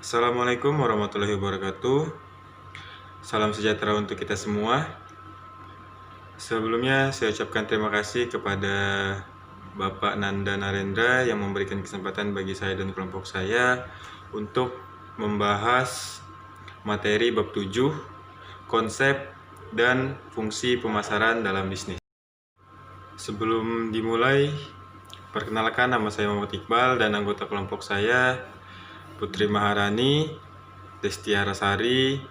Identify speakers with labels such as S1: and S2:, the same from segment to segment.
S1: Assalamualaikum warahmatullahi wabarakatuh. Salam sejahtera untuk kita semua. Sebelumnya saya ucapkan terima kasih kepada Bapak Nanda Narendra yang memberikan kesempatan bagi saya dan kelompok saya untuk membahas materi bab 7, konsep dan fungsi pemasaran dalam bisnis. Sebelum dimulai, perkenalkan, nama saya Muhammad Iqbal dan anggota kelompok saya Putri Maharani, Desti Harasari,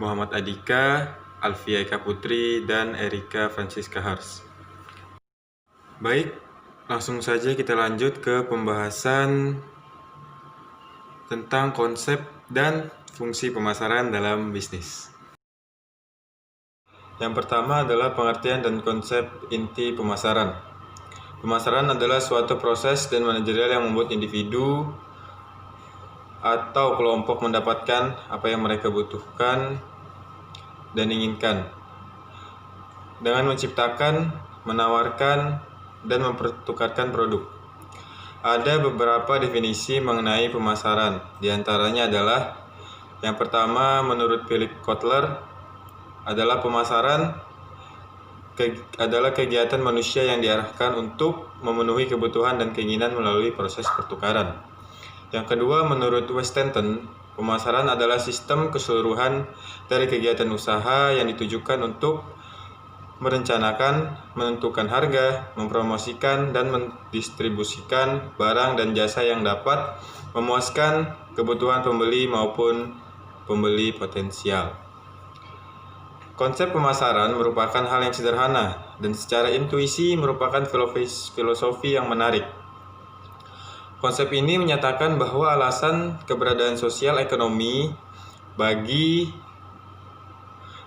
S1: Muhammad Adika, Alfia Eka Putri, dan Erika Francisca Hars. Baik, langsung saja kita lanjut ke pembahasan tentang konsep dan fungsi pemasaran dalam bisnis. Yang pertama adalah pengertian dan konsep inti pemasaran. Pemasaran adalah suatu proses dan manajerial yang membuat individu atau kelompok mendapatkan apa yang mereka butuhkan dan inginkan dengan menciptakan, menawarkan, dan mempertukarkan produk. Ada beberapa definisi mengenai pemasaran. Di antaranya adalah yang pertama, menurut Philip Kotler, adalah pemasaran adalah kegiatan manusia yang diarahkan untuk memenuhi kebutuhan dan keinginan melalui proses pertukaran. Yang kedua, menurut Westenton, pemasaran adalah sistem keseluruhan dari kegiatan usaha yang ditujukan untuk merencanakan, menentukan harga, mempromosikan, dan mendistribusikan barang dan jasa yang dapat memuaskan kebutuhan pembeli maupun pembeli potensial. Konsep pemasaran merupakan hal yang sederhana dan secara intuisi merupakan filosofi yang menarik. Konsep ini menyatakan bahwa alasan keberadaan sosial ekonomi bagi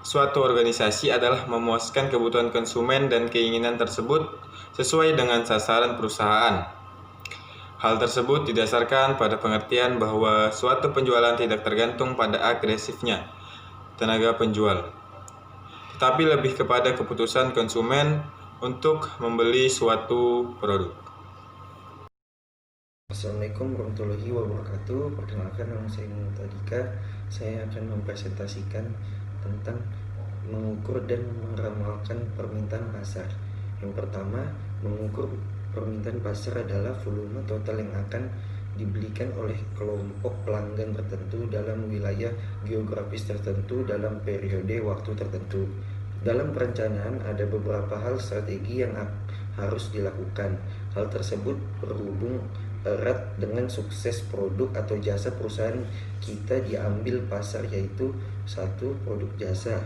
S1: suatu organisasi adalah memuaskan kebutuhan konsumen dan keinginan tersebut sesuai dengan sasaran perusahaan. Hal tersebut didasarkan pada pengertian bahwa suatu penjualan tidak tergantung pada agresifnya tenaga penjual, tetapi lebih kepada keputusan konsumen untuk membeli suatu produk.
S2: Assalamualaikum warahmatullahi wabarakatuh. Perkenalkan, nama saya Muhammad Adika. Saya akan mempresentasikan tentang mengukur dan meramalkan permintaan pasar. Yang pertama, mengukur permintaan pasar adalah volume total yang akan dibelikan oleh kelompok pelanggan tertentu dalam wilayah geografis tertentu dalam periode waktu tertentu. Dalam perencanaan ada beberapa hal strategi yang harus dilakukan. Hal tersebut berhubung erat dengan sukses produk atau jasa perusahaan kita diambil pasar, yaitu satu, produk jasa.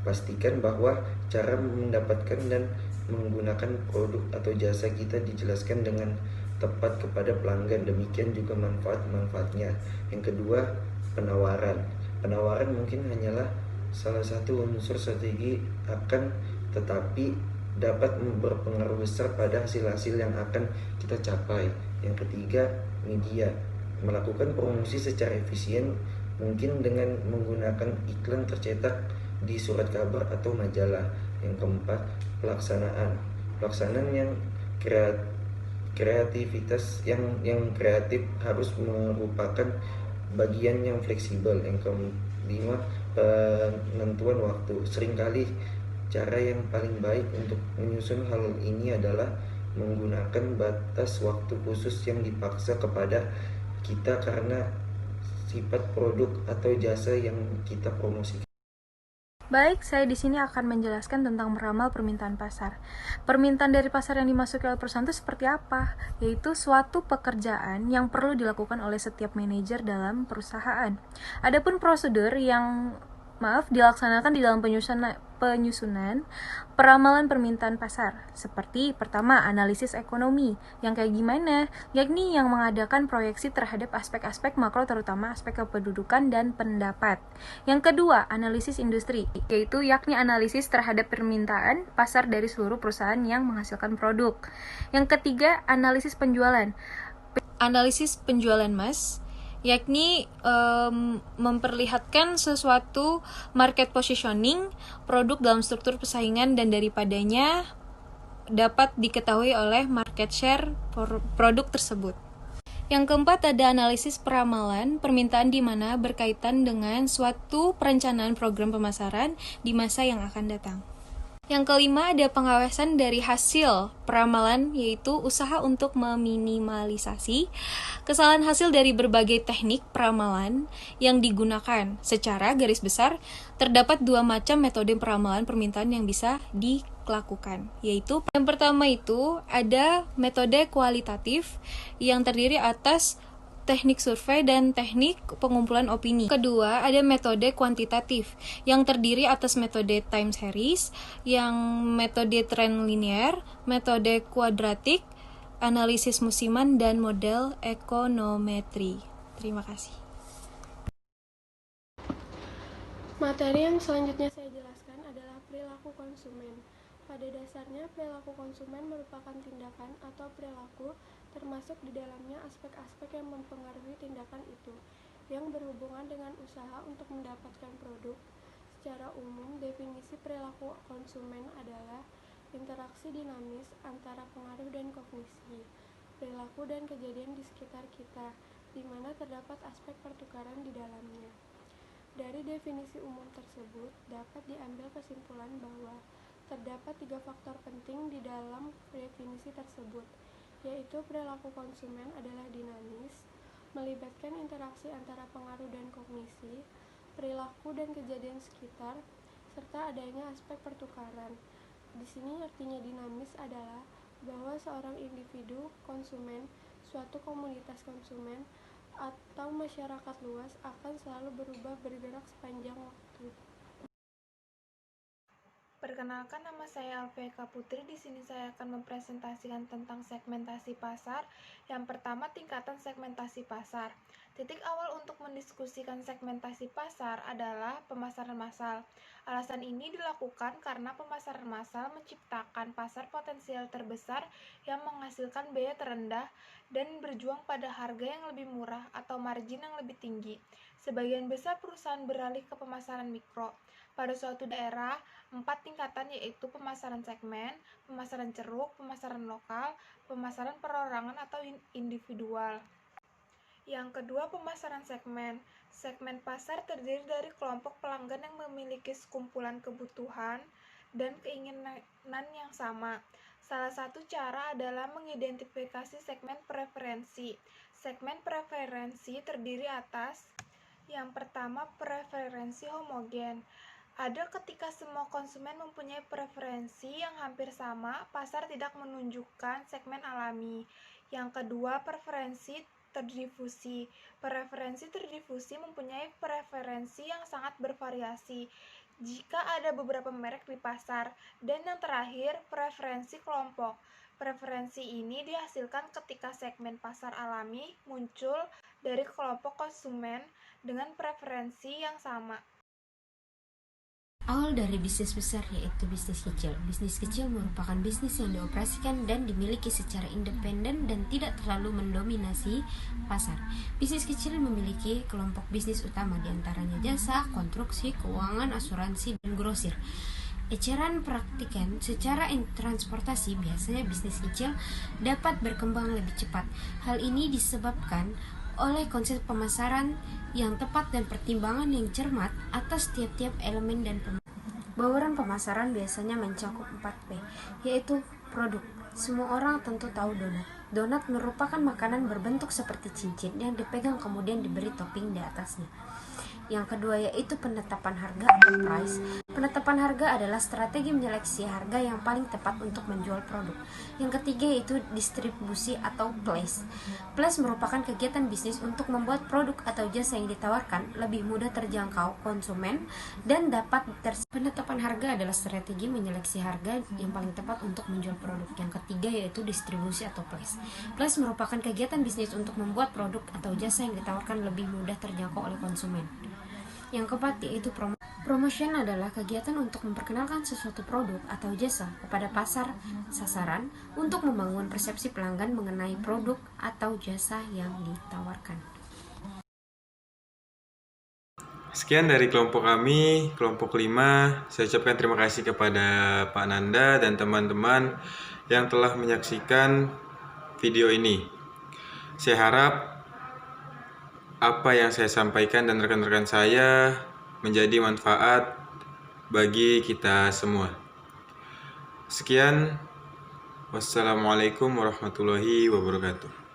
S2: Pastikan bahwa cara mendapatkan dan menggunakan produk atau jasa kita dijelaskan dengan tepat kepada pelanggan, demikian juga manfaat-manfaatnya. Yang kedua, penawaran. Penawaran mungkin hanyalah salah satu unsur strategi tetapi dapat berpengaruh besar pada hasil-hasil yang akan kita capai. Yang ketiga, media. Melakukan promosi secara efisien mungkin dengan menggunakan iklan tercetak di surat kabar atau majalah. Yang keempat, pelaksanaan. Pelaksanaan yang kreativitas yang kreatif harus merupakan bagian yang fleksibel. Yang kelima, penentuan waktu. Seringkali cara yang paling baik untuk menyusun hal ini adalah menggunakan batas waktu khusus yang dipaksa kepada kita karena sifat produk atau jasa yang kita promosikan.
S3: Baik, saya di sini akan menjelaskan tentang meramal permintaan pasar. Permintaan dari pasar yang dimasuki oleh perusahaan itu seperti apa? Yaitu suatu pekerjaan yang perlu dilakukan oleh setiap manajer dalam perusahaan. Adapun prosedur yang dilaksanakan di dalam penyusunan peramalan permintaan pasar. Seperti pertama, analisis ekonomi. Yang kayak gimana? Yakni yang mengadakan proyeksi terhadap aspek-aspek makro, terutama aspek kependudukan dan pendapat. Yang kedua, analisis industri, yaitu analisis terhadap permintaan pasar dari seluruh perusahaan yang menghasilkan produk. Yang ketiga, analisis penjualan. Analisis penjualan yakni memperlihatkan sesuatu market positioning produk dalam struktur persaingan dan daripadanya dapat diketahui oleh market share produk tersebut. Yang keempat ada analisis peramalan permintaan di mana berkaitan dengan suatu perencanaan program pemasaran di masa yang akan datang. Yang kelima ada pengawasan dari hasil peramalan, yaitu usaha untuk meminimalisasi kesalahan hasil dari berbagai teknik peramalan yang digunakan. Secara garis besar, terdapat dua macam metode peramalan permintaan yang bisa dilakukan, yaitu yang pertama itu ada metode kualitatif yang terdiri atas teknik survei dan teknik pengumpulan opini. Kedua, ada metode kuantitatif yang terdiri atas metode time series, yang metode trend linear, metode kuadratik, analisis musiman, dan model ekonometri. Terima kasih.
S4: Materi yang selanjutnya saya jelaskan adalah perilaku konsumen. Pada dasarnya, perilaku konsumen merupakan tindakan atau perilaku termasuk di dalamnya aspek-aspek yang mempengaruhi tindakan itu, yang berhubungan dengan usaha untuk mendapatkan produk. Secara umum, definisi perilaku konsumen adalah interaksi dinamis antara pengaruh dan kognisi, perilaku dan kejadian di sekitar kita, di mana terdapat aspek pertukaran di dalamnya. Dari definisi umum tersebut, dapat diambil kesimpulan bahwa terdapat 3 faktor penting di dalam definisi tersebut, yaitu perilaku konsumen adalah dinamis, melibatkan interaksi antara pengaruh dan kognisi, perilaku dan kejadian sekitar, serta adanya aspek pertukaran. Di sini artinya dinamis adalah bahwa seorang individu konsumen, suatu komunitas konsumen, atau masyarakat luas akan selalu berubah bergerak sepanjang waktu.
S5: Perkenalkan, nama saya Alfeka Putri. Di sini saya akan mempresentasikan tentang segmentasi pasar. Yang pertama, tingkatan segmentasi pasar. Titik awal untuk mendiskusikan segmentasi pasar adalah pemasaran massal. Alasan ini dilakukan karena pemasaran massal menciptakan pasar potensial terbesar yang menghasilkan biaya terendah dan berjuang pada harga yang lebih murah atau margin yang lebih tinggi. Sebagian besar perusahaan beralih ke pemasaran mikro. Pada suatu daerah, 4 tingkatan yaitu pemasaran segmen, pemasaran ceruk, pemasaran lokal, pemasaran perorangan atau individual. Yang kedua, pemasaran segmen. Segmen pasar terdiri dari kelompok pelanggan yang memiliki sekumpulan kebutuhan dan keinginan yang sama. Salah satu cara adalah mengidentifikasi segmen preferensi. Segmen preferensi terdiri atas yang pertama, preferensi homogen. Ada ketika semua konsumen mempunyai preferensi yang hampir sama, pasar tidak menunjukkan segmen alami. Yang kedua, preferensi terdifusi. Preferensi terdifusi mempunyai preferensi yang sangat bervariasi jika ada beberapa merek di pasar. Dan yang terakhir, preferensi kelompok. Preferensi ini dihasilkan ketika segmen pasar alami muncul dari kelompok konsumen dengan preferensi yang sama.
S6: Awal dari bisnis besar yaitu bisnis kecil. Bisnis kecil merupakan bisnis yang dioperasikan dan dimiliki secara independen dan tidak terlalu mendominasi pasar. Bisnis kecil memiliki kelompok bisnis utama, diantaranya jasa, konstruksi, keuangan, asuransi, dan grosir. Eceran praktikan secara transportasi, biasanya bisnis kecil dapat berkembang lebih cepat. Hal ini disebabkan oleh konsep pemasaran yang tepat dan pertimbangan yang cermat atas tiap-tiap elemen dan bauran pemasaran biasanya mencakup 4P, yaitu produk. Semua orang tentu tahu donat. Donat merupakan makanan berbentuk seperti cincin yang dipegang kemudian diberi topping di atasnya. Yang kedua yaitu penetapan harga atau price. Penetapan harga adalah strategi menyeleksi harga yang paling tepat untuk menjual produk. Yang ketiga yaitu distribusi atau place. Place merupakan kegiatan bisnis untuk membuat produk atau jasa yang ditawarkan lebih mudah terjangkau konsumen dan dapat Penetapan harga adalah strategi menyeleksi harga yang paling tepat untuk menjual produk. Yang ketiga yaitu distribusi atau place. Place merupakan kegiatan bisnis untuk membuat produk atau jasa yang ditawarkan lebih mudah terjangkau oleh konsumen. Yang keempat yaitu promotion adalah kegiatan untuk memperkenalkan sesuatu produk atau jasa kepada pasar sasaran untuk membangun persepsi pelanggan mengenai produk atau jasa yang ditawarkan.
S1: Sekian dari kelompok kami, kelompok 5. Saya ucapkan terima kasih kepada Pak Nanda dan teman-teman yang telah menyaksikan video ini. Saya harap apa yang saya sampaikan dan rekan-rekan saya menjadi manfaat bagi kita semua. Sekian, wassalamualaikum warahmatullahi wabarakatuh.